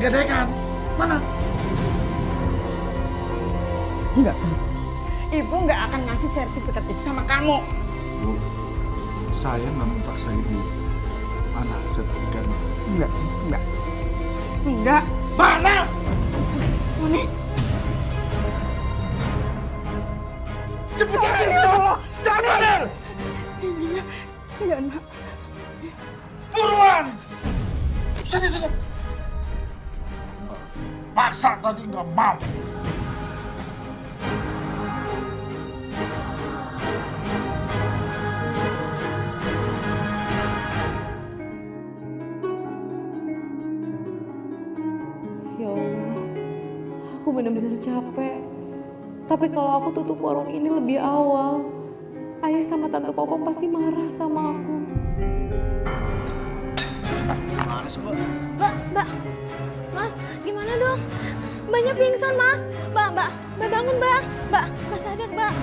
digadaikan. Mana? Enggak, Ibu nggak akan ngasih sertifikat itu sama kamu. Bu, saya nggak memaksa ibu. Mana sertifikatnya? Enggak. Enggak. Mana? Ini. Cepetan! Cepetan! Iya, Nak. Buruan! Sini. Paksa tadi nggak mau. Ya Allah, aku benar-benar capek. Tapi kalau aku tutup warung ini lebih awal, Ayah sama Tante Kokom pasti marah sama aku. Mbak, Mas, gimana dong? Mbaknya pingsan, Mas. Mbak bangun, Mbak sadar, Mbak.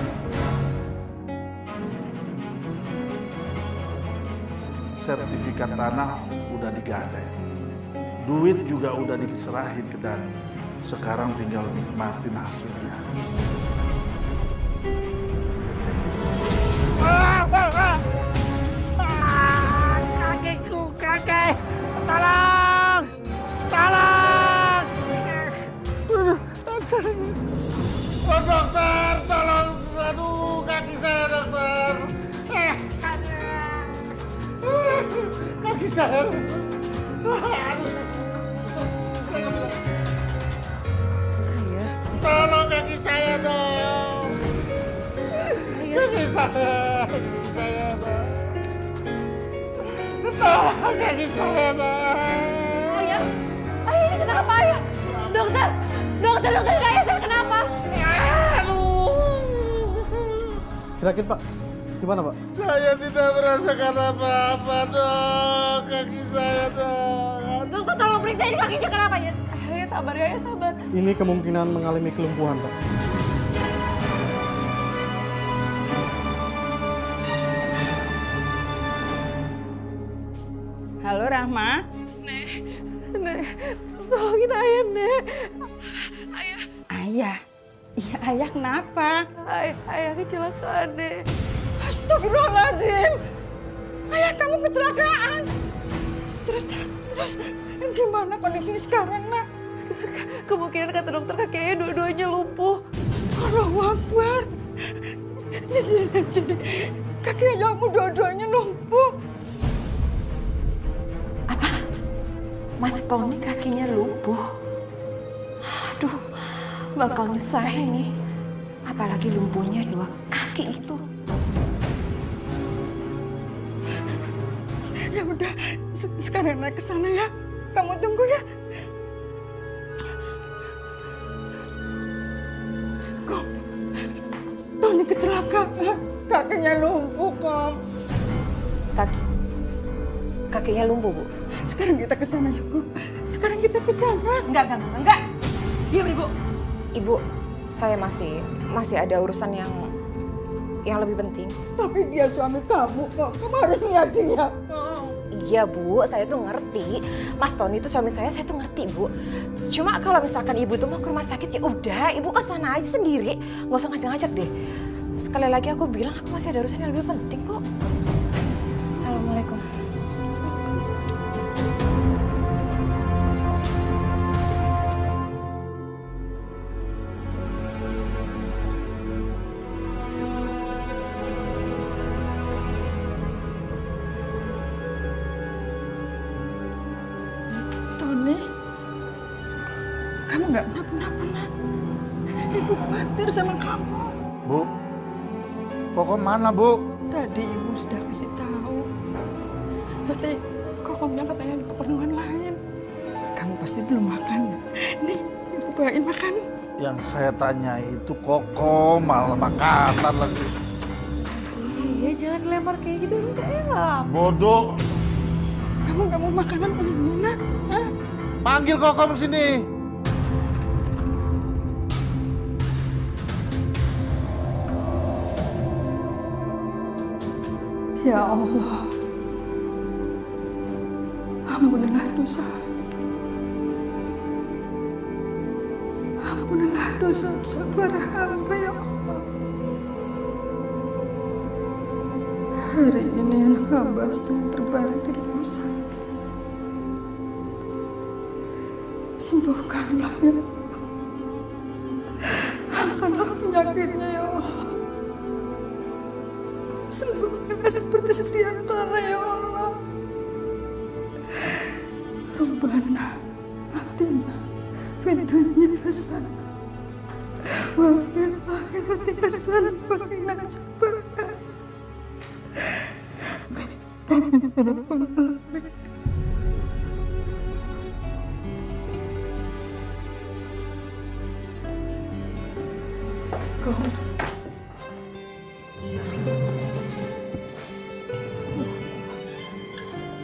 Sertifikat tanah udah digadai. Duit juga udah diserahin ke Dani. Sekarang tinggal nikmatin hasilnya. Kakiku, kakek! Tolong! Tolong! Oh dokter, tolong! Aduh, kaki saya dokter! Kaki saya! Ayah, Tolong kaki saya dong! Kaki saya dong! Tolong kaki saya dong! Ayah ini kenapa Ayah? Dokter ini Ayah saya kenapa? Kira-kira Pak, gimana Pak? Saya tidak merasakan apa-apa dong, kaki saya dong. Dokter tolong periksa ini kakinya kenapa ya? Ayah sabar ya, Ayah sabar. Ini kemungkinan mengalami kelumpuhan Pak. Halo, Rahma. Nek, tolongin Ayah, Nek. Ayah. Iya, Ayah kenapa? Ayah kecelakaan, Nek. Astagfirullahaladzim. Ayah kamu kecelakaan. Terus gimana kondisi sekarang, Nak? Kemungkinan kata dokter kaki Ayah dua-duanya lumpuh. Allahu Akbar. Jadi kaki ayahmu dua-duanya lumpuh. Mas Tony kakinya lumpuh. Aduh, bakal nyusahin nih. Apalagi lumpuhnya 2 kaki itu. Ya udah, sekarang naik ke sana ya. Kamu tunggu ya. Kom, Tony kecelakaan. Kakinya lumpuh, Kom. Kakinya lumpuh, Bu. Sekarang kita ke sana yuk, Kom. Sekarang kita ke sana. Enggak. Diam, Ibu. Ibu, saya masih ada urusan yang lebih penting. Tapi dia suami kamu, Kom. Kamu harus lihat dia, Kom. Iya, Bu, saya tuh ngerti. Mas Tony itu suami saya tuh ngerti, Bu. Cuma kalau misalkan Ibu tuh mau ke rumah sakit, ya udah, Ibu ke sana aja sendiri. Nggak usah ngajak-ngajak deh. Sekali lagi aku bilang aku masih ada urusan yang lebih penting kok. Assalamualaikum. Tony, kamu nggak kenapa-napa, Nak. Ibu khawatir sama kamu. Bu, Kokom mana, Bu? Tadi ibu sudah kasih tahu. Tapi Kokomnya katanya ada keperluan lain. Kamu pasti belum makan. Nih, ibu bawain makan. Yang saya tanya itu Kokom, malah makanan lagi. Iya, jangan lempar kayak gitu. Kayaknya nggak lama. Bodoh. Kamu makanan ini, Nak. Hah? Panggil Kokom sini. Ya Allah, ampunilah dosa. saudara hamba ya Allah. Hari ini anak hamba sedang terbaring di rumah sakit. Sembuhkanlah ya Allah. Angkatlah penyakitnya ya Allah. Sembuhkanlah seperti sedia kala ya Allah. Rabbana atina fid dunya hasanah wa fil akhirati hasanah wa qina adzabannar.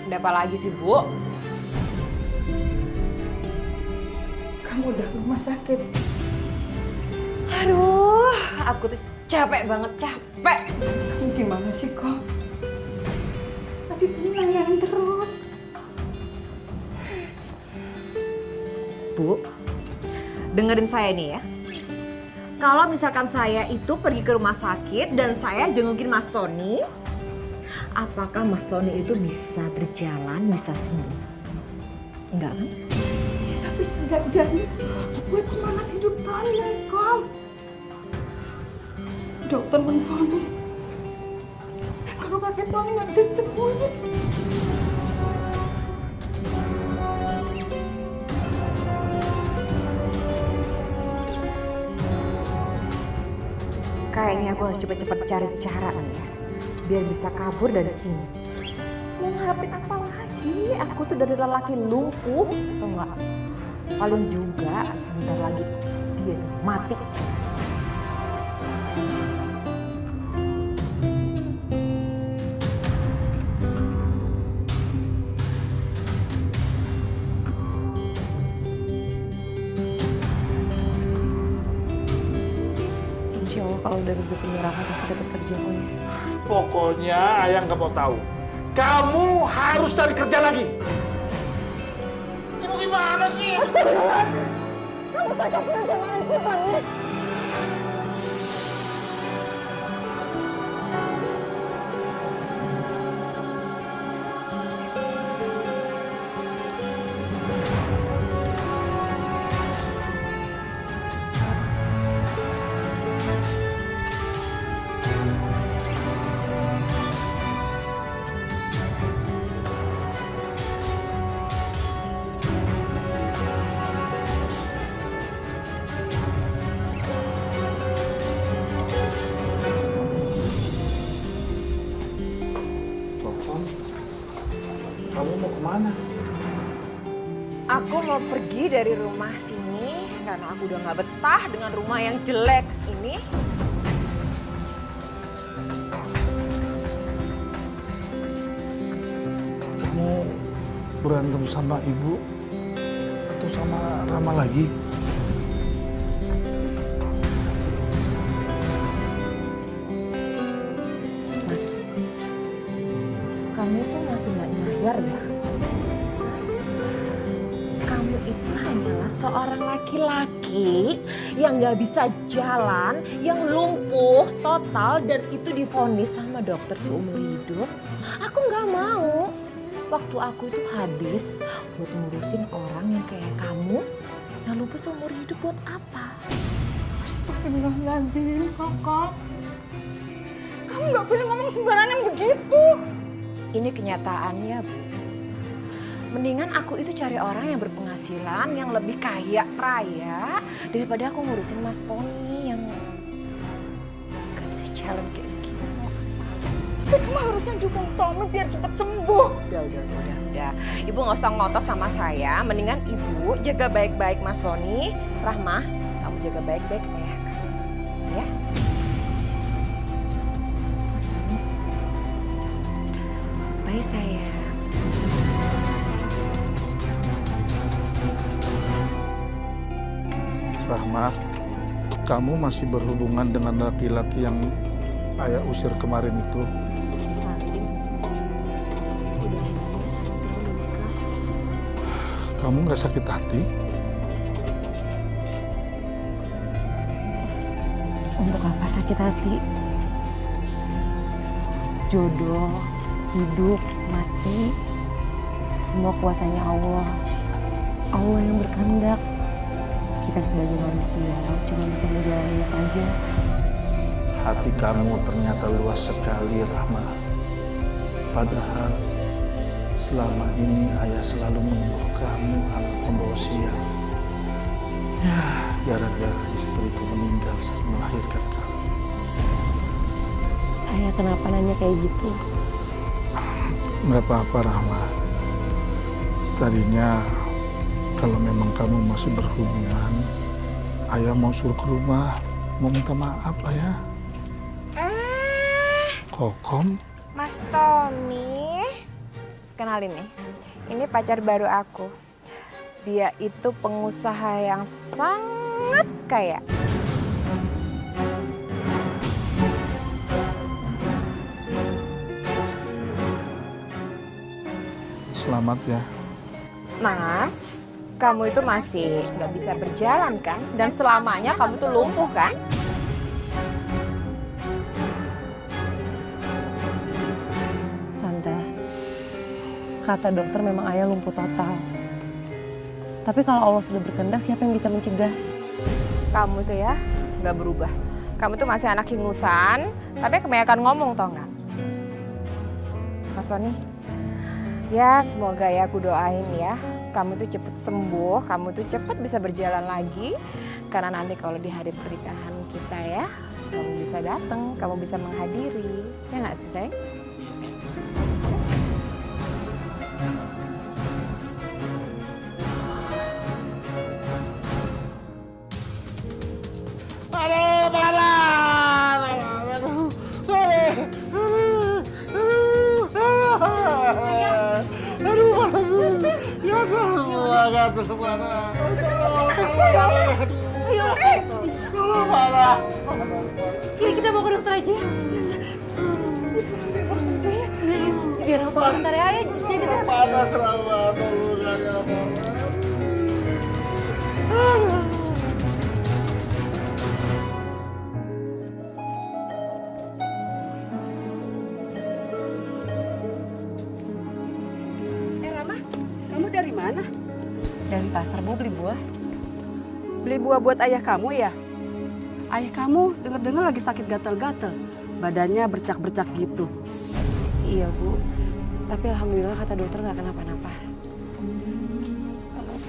Ada apa lagi sih, Bu? Kamu udah ke rumah sakit. Aduh, aku tuh capek banget, capek. Kamu gimana sih kok? Tadi nanyain terus. Bu, dengerin saya nih ya. Kalau misalkan saya itu pergi ke rumah sakit dan saya jengukin Mas Tony, apakah Mas Tony itu bisa berjalan, bisa sembuh? Enggak kan? Tapi setidaknya buat semangat hidup Tony kok. Dokter menvonis kalau kakek Tony nggak bisa disembuhin. Kayaknya aku harus cepet-cepet cari cara nih ya, biar bisa kabur dari sini. Mau ngarepin apa lagi? Aku tuh dari lelaki lumpuh, atau enggak? Paling juga sebentar lagi dia tuh mati. Insya Allah kalau udah rezekinya Raka pasti dapat kerja kok ya. Pokoknya ayah nggak mau tahu. Kamu harus cari kerja lagi. Ibu gimana sih? Kamu tangkap sama ibu Tony. Telepon. Kamu mau kemana? Aku mau pergi dari rumah sini karena aku udah gak betah dengan rumah yang jelek ini. Kamu berantem sama ibu atau sama Rama lagi? Mas, kamu tuh masih gak nyadar ya? Kamu itu hanyalah seorang laki-laki yang gak bisa jalan, yang lumpuh total dan itu divonis sama dokter seumur hidup. Aku gak mau. Waktu aku itu habis buat ngurusin orang yang kayak kamu yang lumpuh seumur hidup buat apa? Astagfirullahaladzim, Kakak. Kamu nggak boleh ngomong sembarangan begitu. Ini kenyataannya, Bu. Mendingan aku itu cari orang yang berpenghasilan, yang lebih kaya raya, daripada aku ngurusin Mas Tony yang gak bisa jalan kayak begini. Tapi kamu harusnya dukung Tommy biar cepat sembuh. Udah. Ibu gak usah ngotot sama saya. Mendingan Ibu jaga baik-baik Mas Tony. Rahma, kamu jaga baik-baik ayah kamu. Ya? Mas Tony. Bye, sayang. Rahma, kamu masih berhubungan dengan laki-laki yang ayah usir kemarin itu? Salim. Udah nikah. Kamu nggak sakit hati? Untuk apa sakit hati? Jodoh, hidup, mati, semua kuasanya Allah. Allah yang berkehendak. Kita sebagai manusia cuma bisa menjalani saja. Hati kamu ternyata luas sekali, Rahma. Padahal selama ini ayah selalu menuduh kamu anak pembawa sial. Ya, gara-gara istriku meninggal saat melahirkan kamu. Ayah kenapa nanya kayak gitu? Nggak apa-apa, Rahma. Tadinya kalau memang kamu masih berhubungan, ayah mau suruh ke rumah, mau minta maaf, ayah. Kokom? Mas Tony, kenalin nih, ini pacar baru aku. Dia itu pengusaha yang sangat kaya. Selamat ya. Mas, kamu itu masih nggak bisa berjalan kan? Dan selamanya kamu tuh lumpuh kan? Tante, kata dokter memang ayah lumpuh total. Tapi kalau Allah sudah berkehendak, siapa yang bisa mencegah? Kamu tuh ya nggak berubah. Kamu tuh masih anak hingusan, tapi kebanyakan ngomong tau nggak? Mas Tony, ya semoga ya aku doain ya. Kamu tuh cepet sembuh, kamu tuh cepet bisa berjalan lagi. Karena nanti kalau di hari pernikahan kita ya, kamu bisa datang, kamu bisa menghadiri. Ya nggak sih sayang? Kita bawa ke dokter aja. Biar aku bentar ya, ayah jadi Panas, Rahma. Tolong ayah. Rama, kamu dari mana? dari pasar mau beli buah. Beli buah buat ayah kamu ya? Ayah kamu dengar-dengar lagi sakit gatal-gatal. Badannya bercak-bercak gitu. Iya Bu, tapi alhamdulillah kata dokter nggak kenapa-napa.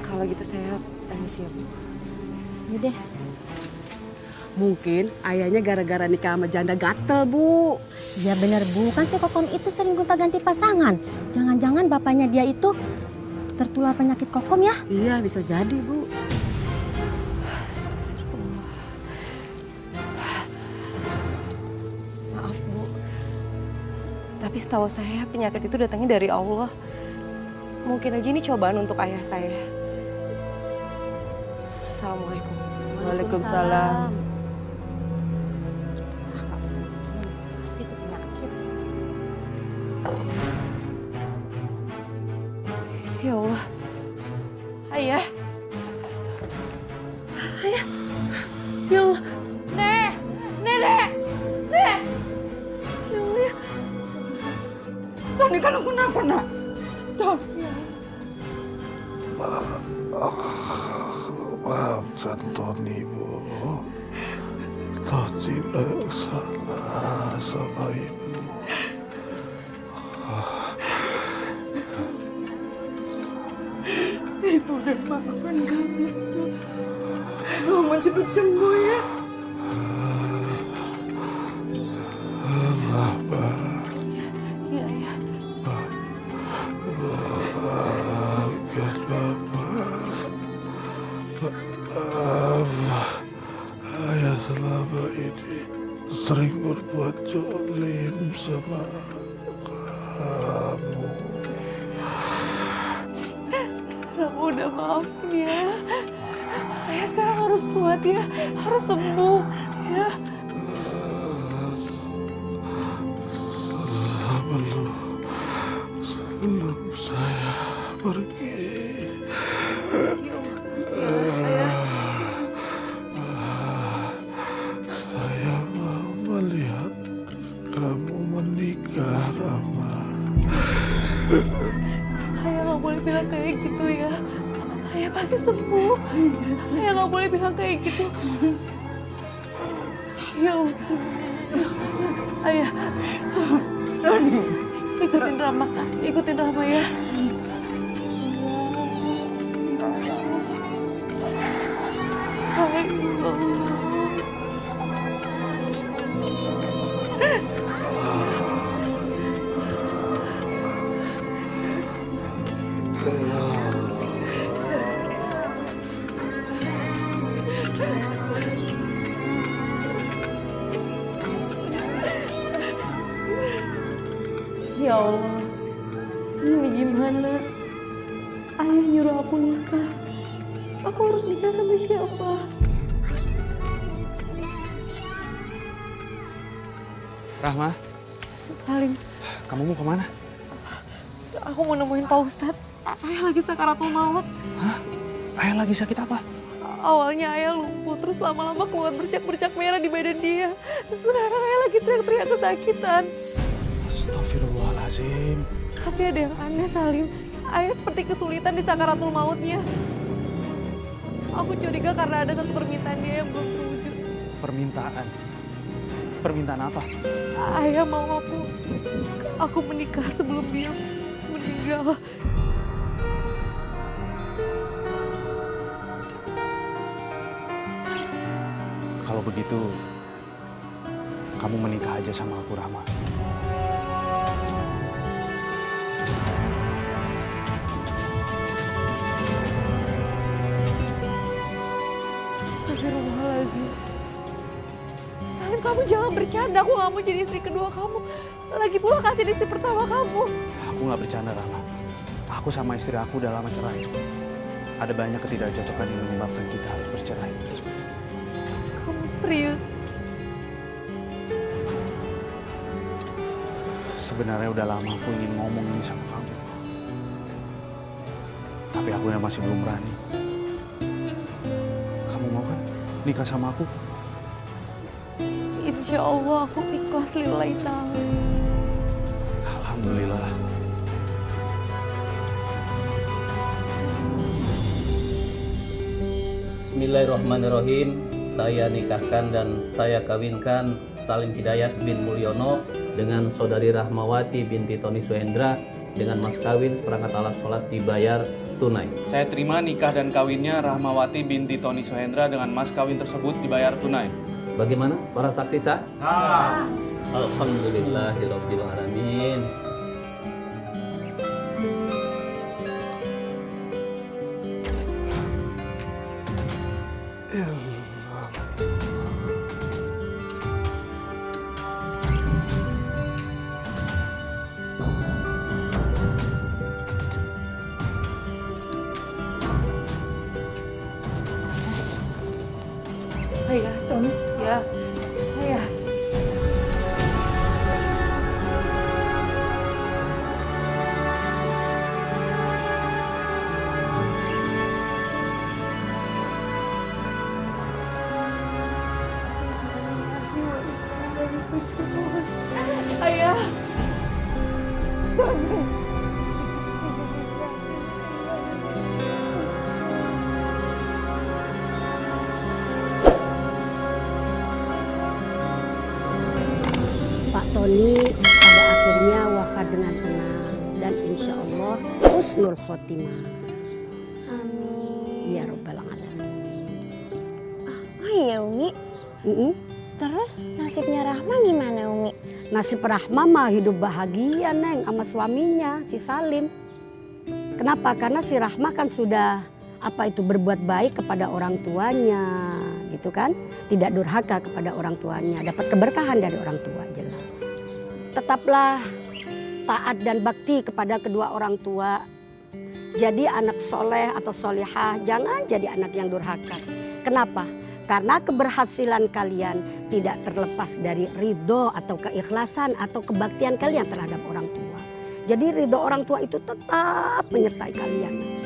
Kalau gitu saya permisi ya Bu. Udah. Mungkin ayahnya gara-gara nikah sama janda gatel, Bu. Ya benar Bu, kan si Kokom itu sering gonta-ganti pasangan. Jangan-jangan bapaknya dia itu tertular penyakit Kokom ya? Iya, bisa jadi, Bu. Maaf Bu, tapi setahu saya penyakit itu datangnya dari Allah. Mungkin aja ini cobaan untuk ayah saya. Assalamualaikum. Waalaikumsalam. Pasti itu penyakit. Ya Allah. Ayah. Ayah. Ya Allah. Nek. Nenek. Nek. Ya Allah. Tony, kan aku kenapa, nak? Tony. Maafkan Tony, Bu. Tony banyak salah sama Ibu. Ibu udah maafkan kamu. Kamu cepat sembuh ya. Allah, Pak. Ya ayah. Maafkan Bapak. Maaf. Ayah selama ini sering berbuat jolim sama kamu. Rama udah maafin ya. Ayah sekarang harus kuat ya. Harus sembuh ya. Sebelum saya pergi, saya kamu menikah, Rahma. Ayah nggak boleh bilang kayak gitu ya. Ayah pasti sembuh. Ayah nggak boleh bilang kayak gitu. Ya Allah. Ayah. Ikutin Rama ya. Ya Allah, ini gimana? Ayah nyuruh aku nikah. Aku harus nikah sama siapa? Rahma, Salim, kamu mau kemana? aku mau nemuin Pak Ustadz. Ayah lagi sakaratul maut. Hah? Ayah lagi sakit apa? Awalnya ayah lumpuh, terus lama-lama keluar bercak-bercak merah di badan dia. Sekarang ayah lagi teriak-teriak kesakitan. Astagfirullahaladzim. Tapi ada yang aneh, Salim. Ayah seperti kesulitan di sakaratul mautnya. Aku curiga karena ada satu permintaan dia yang belum terwujud. Permintaan? Permintaan apa? Ayah mau aku menikah sebelum dia meninggal. Kalau begitu, kamu menikah aja sama aku, Rahma. Astagfirullahaladzim. Salim, kamu jangan bercanda. Aku gak mau jadi istri kedua kamu. Lagi pula kasih istri pertama kamu. Aku nggak bercanda, Rahma. Aku sama istri aku udah lama cerai. Ada banyak ketidakcocokan yang menyebabkan kita harus bercerai. Kamu serius? Sebenarnya udah lama aku ingin ngomong ini sama kamu. Tapi aku yang masih belum berani. Kamu mau kan nikah sama aku? Insya Allah aku ikhlas lillahi ta'ala. Alhamdulillah. Bismillahirrahmanirrahim. Saya nikahkan dan saya kawinkan Salim Hidayat bin Mulyono dengan saudari Rahmawati binti Tony Suhendra dengan mas kawin seperangkat alat sholat dibayar tunai. Saya terima nikah dan kawinnya Rahmawati binti Tony Suhendra dengan mas kawin tersebut dibayar tunai. Bagaimana para saksi sah? Alhamdulillahirabbil alamin. Ayah, ya. Ayah. Ayah. Pak Tony pada akhirnya wafat dengan tenang dan insya Allah husnul khotimah. Amin. Ya Rabbal Alamin. Oh iya Umi, terus nasibnya Rahma gimana Umi? Nasib Rahma mah hidup bahagia Neng sama suaminya si Salim. Kenapa? Karena si Rahma kan sudah berbuat baik kepada orang tuanya gitu kan. Tidak durhaka kepada orang tuanya, dapat keberkahan dari orang tua jelas. Tetaplah taat dan bakti kepada kedua orang tua. Jadi anak soleh atau solihah, jangan jadi anak yang durhaka. Kenapa? Karena keberhasilan kalian tidak terlepas dari ridho atau keikhlasan atau kebaktian kalian terhadap orang tua. Jadi ridho orang tua itu tetap menyertai kalian.